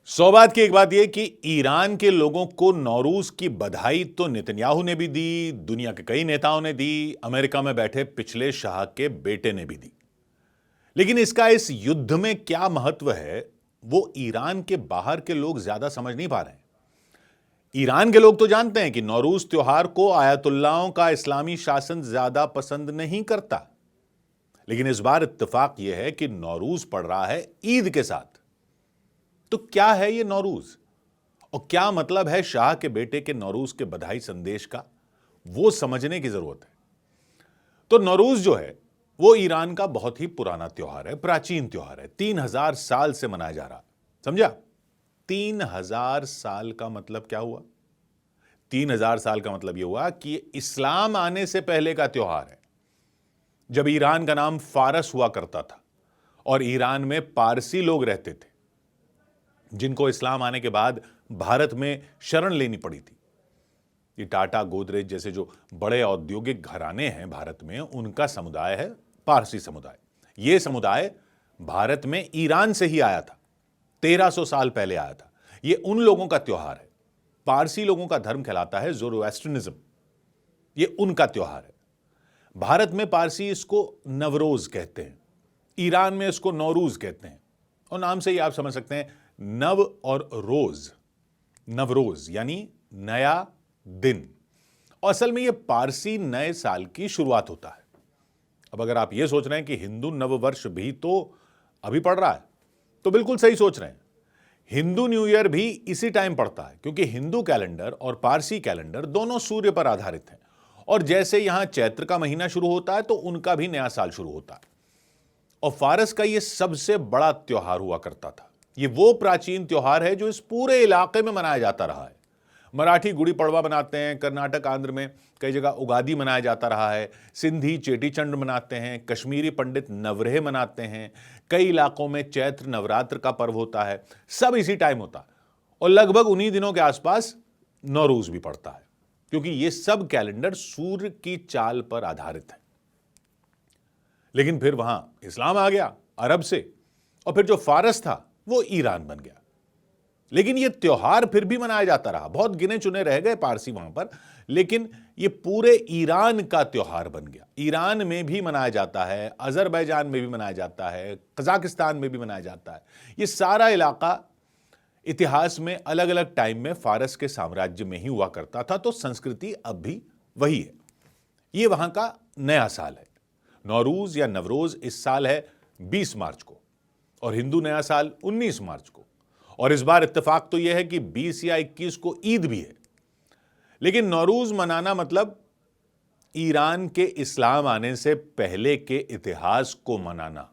सौभाग्य की एक बात यह कि ईरान के लोगों को नौरूज की बधाई तो नेतन्याहू ने भी दी, दुनिया के कई नेताओं ने दी, अमेरिका में बैठे पिछले शाह के बेटे ने भी दी। लेकिन इसका इस युद्ध में क्या महत्व है, वो ईरान के बाहर के लोग ज्यादा समझ नहीं पा रहे हैं। ईरान के लोग तो जानते हैं कि नौरूज त्योहार को आयतुल्लाहों का इस्लामी शासन ज्यादा पसंद नहीं करता, लेकिन इस बार इत्तेफाक यह है कि नौरूज पड़ रहा है ईद के साथ। तो क्या है यह नौरूज और क्या मतलब है शाह के बेटे के नौरूज के बधाई संदेश का, वो समझने की जरूरत है। तो नौरूज जो है वो ईरान का बहुत ही पुराना त्योहार है, प्राचीन त्योहार है, 3000 साल से मनाया जा रहा। समझा? 3000 साल का मतलब क्या हुआ? 3000 साल का मतलब यह हुआ कि इस्लाम आने से पहले का त्योहार है, जब ईरान का नाम फारस हुआ करता था और ईरान में पारसी लोग रहते थे, जिनको इस्लाम आने के बाद भारत में शरण लेनी पड़ी थी। ये टाटा गोदरेज जैसे जो बड़े औद्योगिक घराने हैं भारत में, उनका समुदाय है पारसी समुदाय। ये समुदाय भारत में ईरान से ही आया था, 1300 साल पहले आया था। ये उन लोगों का त्योहार है। पारसी लोगों का धर्म कहलाता है ज़ोरोएस्ट्रिनिज्म, ये उनका त्योहार है। भारत में पारसी इसको नवरोज कहते हैं, ईरान में इसको नौरूज कहते हैं। और नाम से ही आप समझ सकते हैं, नव और रोज, नवरोज यानी नया दिन। और असल में यह पारसी नए साल की शुरुआत होता है। अब अगर आप यह सोच रहे हैं कि हिंदू नववर्ष भी तो अभी पड़ रहा है, तो बिल्कुल सही सोच रहे हैं। हिंदू न्यू ईयर भी इसी टाइम पड़ता है, क्योंकि हिंदू कैलेंडर और पारसी कैलेंडर दोनों सूर्य पर आधारित हैं। और जैसे यहां चैत्र का महीना शुरू होता है तो उनका भी नया साल शुरू होता है। और फारस का यह सबसे बड़ा त्योहार हुआ करता था। यह वो प्राचीन त्योहार है जो इस पूरे इलाके में मनाया जाता रहा है। मराठी गुड़ी पड़वा मनाते हैं, कर्नाटक आंध्र में कई जगह उगादी मनाया जाता रहा है, सिंधी चेटीचंड मनाते हैं, कश्मीरी पंडित नवरेह मनाते हैं, कई इलाकों में चैत्र नवरात्र का पर्व होता है। सब इसी टाइम होता है और लगभग उन्हीं दिनों के आसपास नौरूज भी पड़ता है, क्योंकि ये सब कैलेंडर सूर्य की चाल पर आधारित है। लेकिन फिर वहां इस्लाम आ गया अरब से, और फिर जो फारस था वो ईरान बन गया। लेकिन यह त्योहार फिर भी मनाया जाता रहा। बहुत गिने चुने रह गए पारसी वहां पर, लेकिन यह पूरे ईरान का त्योहार बन गया। ईरान में भी मनाया जाता है, अजरबैजान में भी मनाया जाता है, कजाकिस्तान में भी मनाया जाता है। यह सारा इलाका इतिहास में अलग अलग टाइम में फारस के साम्राज्य में ही हुआ करता था, तो संस्कृति अब भी वही है। यह वहां का नया साल है। नौरूज या नवरोज इस साल है 20 मार्च को और हिंदू नया साल 19 मार्च को। और इस बार इत्तेफाक तो यह है कि 20 या 21 को ईद भी है। लेकिन नौरूज मनाना मतलब ईरान के इस्लाम आने से पहले के इतिहास को मनाना।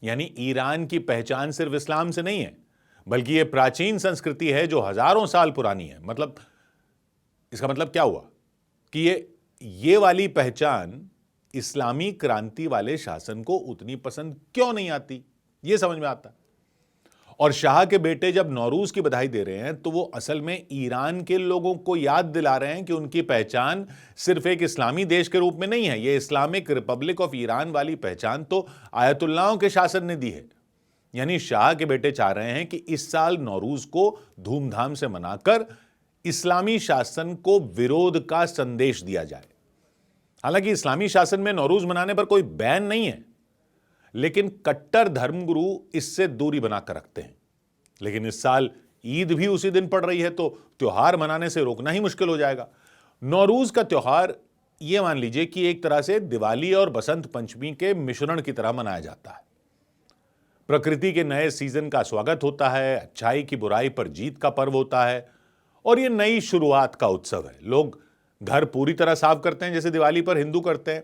यानी ईरान की पहचान सिर्फ इस्लाम से नहीं है, बल्कि यह प्राचीन संस्कृति है जो हजारों साल पुरानी है। मतलब इसका मतलब क्या हुआ कि ये वाली पहचान इस्लामी क्रांति वाले शासन को उतनी पसंद क्यों नहीं आती, यह समझ में आता। और शाह के बेटे जब नौरूज की बधाई दे रहे हैं तो वो असल में ईरान के लोगों को याद दिला रहे हैं कि उनकी पहचान सिर्फ एक इस्लामी देश के रूप में नहीं है। ये इस्लामिक रिपब्लिक ऑफ ईरान वाली पहचान तो आयतुल्लाहों के शासन ने दी है। यानी शाह के बेटे चाह रहे हैं कि इस साल नौरूज को धूमधाम से मनाकर इस्लामी शासन को विरोध का संदेश दिया जाए। हालांकि इस्लामी शासन में नौरूज मनाने पर कोई बैन नहीं है, लेकिन कट्टर धर्मगुरु इससे दूरी बनाकर रखते हैं। लेकिन इस साल ईद भी उसी दिन पड़ रही है, तो त्योहार मनाने से रोकना ही मुश्किल हो जाएगा। नौरूज का त्योहार यह मान लीजिए कि एक तरह से दिवाली और बसंत पंचमी के मिश्रण की तरह मनाया जाता है। प्रकृति के नए सीजन का स्वागत होता है, अच्छाई की बुराई पर जीत का पर्व होता है, और यह नई शुरुआत का उत्सव है। लोग घर पूरी तरह साफ करते हैं जैसे दिवाली पर हिंदू करते हैं,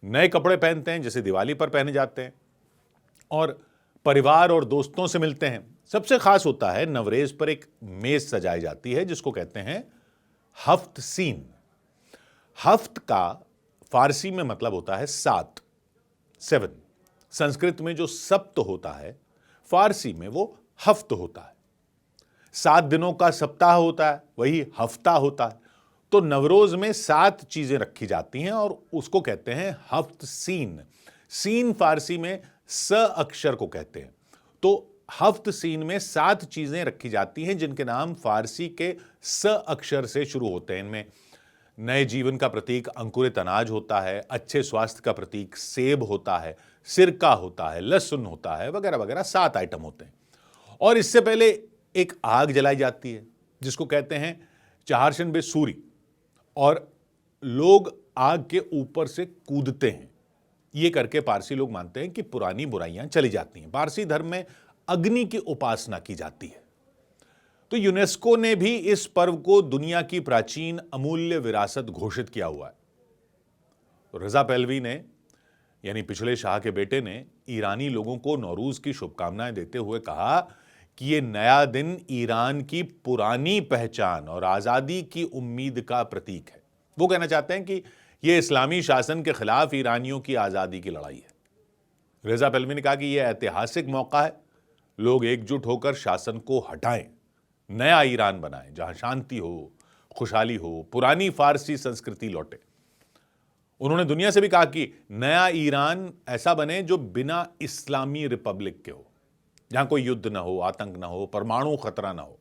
नए कपड़े पहनते हैं जैसे दिवाली पर पहने जाते हैं, और परिवार और दोस्तों से मिलते हैं। सबसे खास होता है नवरेज पर एक मेज सजाई जाती है जिसको कहते हैं हफ्त सीन। हफ्त का फारसी में मतलब होता है 7, 7। संस्कृत में जो सप्त होता है, फारसी में वो हफ्त होता है। 7 दिनों का सप्ताह होता है, वही हफ्ता होता है। तो नवरोज में 7 चीजें रखी जाती हैं और उसको कहते हैं हफ्त सीन। सीन फारसी में स अक्षर को कहते हैं। तो हफ्त सीन में 7 चीजें रखी जाती हैं जिनके नाम फारसी के स अक्षर से शुरू होते हैं। इनमें नए जीवन का प्रतीक अंकुरित अनाज होता है, अच्छे स्वास्थ्य का प्रतीक सेब होता है, सिरका होता है, लहसुन होता है, वगैरह वगैरह 7 आइटम होते हैं। और इससे पहले एक आग जलाई जाती है जिसको कहते हैं चाहरशनबे सूरी, और लोग आग के ऊपर से कूदते हैं। ये करके पारसी लोग मानते हैं कि पुरानी बुराइयां चली जाती हैं। पारसी धर्म में अग्नि की उपासना की जाती है। तो यूनेस्को ने भी इस पर्व को दुनिया की प्राचीन अमूल्य विरासत घोषित किया हुआ है। रजा पहलवी ने, यानी पिछले शाह के बेटे ने, ईरानी लोगों को नौरूज की शुभकामनाएं देते हुए कहा कि यह नया दिन ईरान की पुरानी पहचान और आजादी की उम्मीद का प्रतीक है। वो कहना चाहते हैं कि यह इस्लामी शासन के खिलाफ ईरानियों की आजादी की लड़ाई है। रजा पहलवी ने कहा कि यह ऐतिहासिक मौका है, लोग एकजुट होकर शासन को हटाएं, नया ईरान बनाएं जहां शांति हो, खुशहाली हो, पुरानी फारसी संस्कृति लौटे। उन्होंने दुनिया से भी कहा कि नया ईरान ऐसा बने जो बिना इस्लामी रिपब्लिक के हो, जहां कोई युद्ध ना हो, आतंक ना हो, परमाणु खतरा ना हो।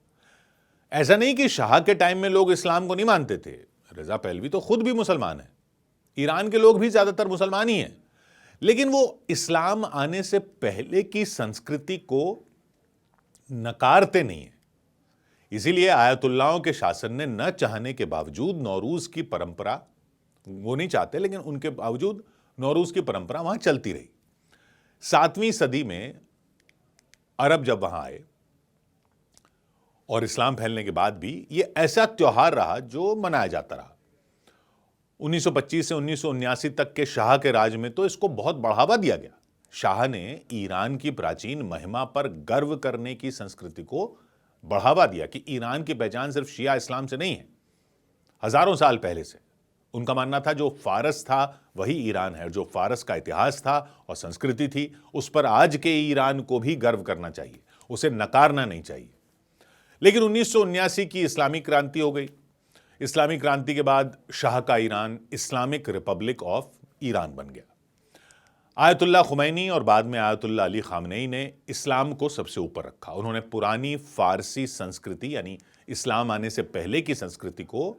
ऐसा नहीं कि शाह के टाइम में लोग इस्लाम को नहीं मानते थे। रजा पहलवी तो खुद भी मुसलमान है, ईरान के लोग भी ज्यादातर मुसलमान ही हैं, लेकिन वो इस्लाम आने से पहले की संस्कृति को नकारते नहीं है। इसीलिए आयतुल्लाहों के शासन ने न चाहने के बावजूद नौरूज की परंपरा, वो नहीं चाहते लेकिन उनके बावजूद नौरूज की परंपरा वहां चलती रही। 7वीं सदी में अरब जब वहां आए और इस्लाम फैलने के बाद भी ये ऐसा त्योहार रहा जो मनाया जाता रहा। 1925 से 1979 तक के शाह के राज में तो इसको बहुत बढ़ावा दिया गया। शाह ने ईरान की प्राचीन महिमा पर गर्व करने की संस्कृति को बढ़ावा दिया कि ईरान की पहचान सिर्फ शिया इस्लाम से नहीं है, हजारों साल पहले से। उनका मानना था जो फारस था वही ईरान है, जो फारस का इतिहास था और संस्कृति थी उस पर आज के ईरान को भी गर्व करना चाहिए, उसे नकारना नहीं चाहिए। लेकिन 1979 की इस्लामिक क्रांति हो गई। इस्लामिक क्रांति के बाद शाह का Iran Islamic Republic of Iran बन गया। आयतुल्लाह खुमैनी और बाद में आयतुल्लाह अली खामनेई ने इस्लाम को सबसे ऊपर रखा। उन्होंने पुरानी फारसी संस्कृति यानी इस्लाम आने से पहले की संस्कृति को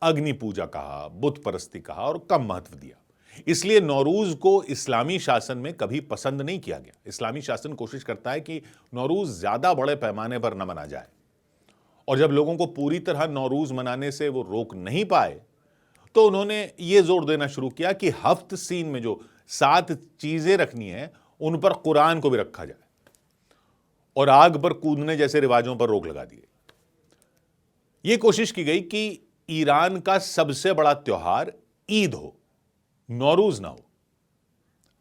अग्नि पूजा कहा, बुत परस्ती कहा और कम महत्व दिया। इसलिए नौरूज को इस्लामी शासन में कभी पसंद नहीं किया गया। इस्लामी शासन कोशिश करता है कि नौरूज ज्यादा बड़े पैमाने पर न मना जाए, और जब लोगों को पूरी तरह नौरूज मनाने से वो रोक नहीं पाए तो उन्होंने ये जोर देना शुरू किया कि हफ्त सीन में जो 7 चीजें रखनी है उन पर कुरान को भी रखा जाए, और आग पर कूदने जैसे रिवाजों पर रोक लगा दी गई। यह कोशिश की गई कि ईरान का सबसे बड़ा त्योहार ईद हो, नौरूज ना हो।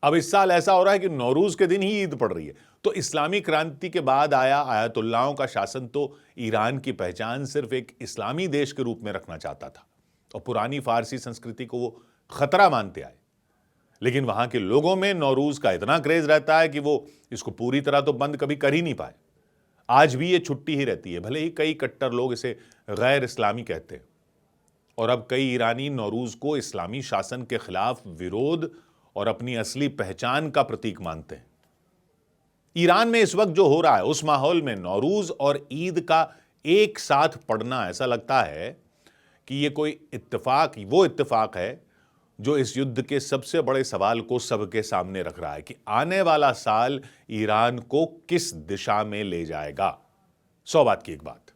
अब इस साल ऐसा हो रहा है कि नौरूज के दिन ही ईद पड़ रही है। तो इस्लामी क्रांति के बाद आया आयतुल्लाहों का शासन तो ईरान की पहचान सिर्फ एक इस्लामी देश के रूप में रखना चाहता था और पुरानी फारसी संस्कृति को वो खतरा मानते आए। लेकिन वहां के लोगों में नौरूज का इतना क्रेज रहता है कि वो इसको पूरी तरह तो बंद कभी कर ही नहीं पाए। आज भी ये छुट्टी ही रहती है, भले ही कई कट्टर लोग इसे गैर इस्लामी कहते हैं। और अब कई ईरानी नौरूज को इस्लामी शासन के खिलाफ विरोध और अपनी असली पहचान का प्रतीक मानते हैं। ईरान में इस वक्त जो हो रहा है उस माहौल में नौरूज और ईद का एक साथ पड़ना, ऐसा लगता है कि ये कोई इत्तेफाक, वो इत्तेफाक है जो इस युद्ध के सबसे बड़े सवाल को सबके सामने रख रहा है कि आने वाला साल ईरान को किस दिशा में ले जाएगा। 100 बात की एक बात।